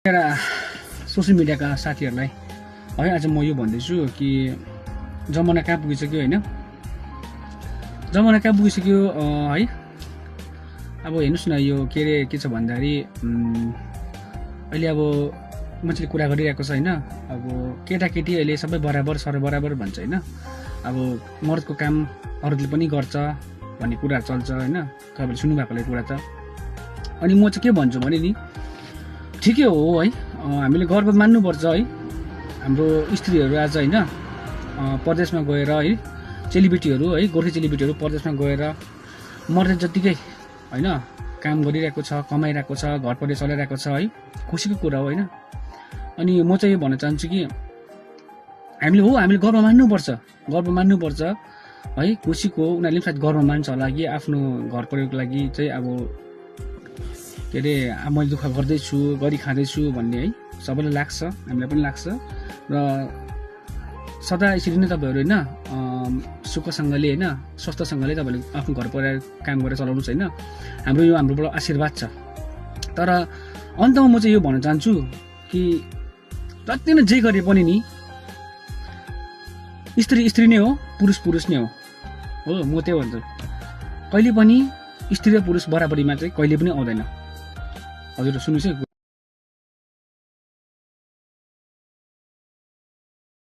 मेरा सोसियल मिडियाका साथीहरूलाई है आज म यो भन्दैछु कि जमाना कहाँ पुगिसक्यो होइन, जमाना कहाँ पुगिसक्यो है। अब हेर्नुहोस् न, यो के अरे के छ भन्दाखेरि अहिले अब मान्छेले कुरा गरिरहेको छ होइन। अब केटाकेटी अहिले सबै बराबर बराबर भन्छ होइन। अब मर्दको काम अरूले पनि गर्छ भन्ने कुरा चल्छ होइन, तपाईँले सुन्नुभएकोले कुरा त। अनि म चाहिँ के भन्छु भने नि, ठिकै हो है, हामीले गर्व मान्नुपर्छ है। हाम्रो स्त्रीहरू आज होइन परदेशमा गएर है, चेलीबेटीहरू है, गोर्खे चेलीबेटीहरू परदेशमा गएर मर्दै जत्तिकै होइन काम गरिरहेको छ, कमाइरहेको छ, घर परिवार चलाइरहेको छ है, खुसीको कुरा हो होइन। अनि म चाहिँ यो भन्न चाहन्छु कि हामीले गर्व मान्नुपर्छ है। खुसीको उनीहरूले पनि सायद गर्व मान्छ होला कि आफ्नो घर परिवारको लागि चाहिँ अब के अरे मैले दुःख गर्दैछु, गरी खाँदैछु भन्ने है, सबैलाई लाग्छ, हामीलाई पनि लाग्छ। र सदा यसरी नै तपाईँहरू होइन सुखसँगले होइन स्वस्थसँगले तपाईँले आफ्नो घर परिवार काम गरेर चलाउनुहोस् होइन। हाम्रोबाट आशीर्वाद छ। तर अन्तमा म चाहिँ यो भन्न चाहन्छु कि जति नै जे गरे पनि नि स्त्री नै हो, पुरुष नै हो। म त्यही भन्छु, कहिले पनि स्त्री र पुरुष बराबरीमा चाहिँ कहिले पनि आउँदैन। हजुर सुन्नुहोस् है।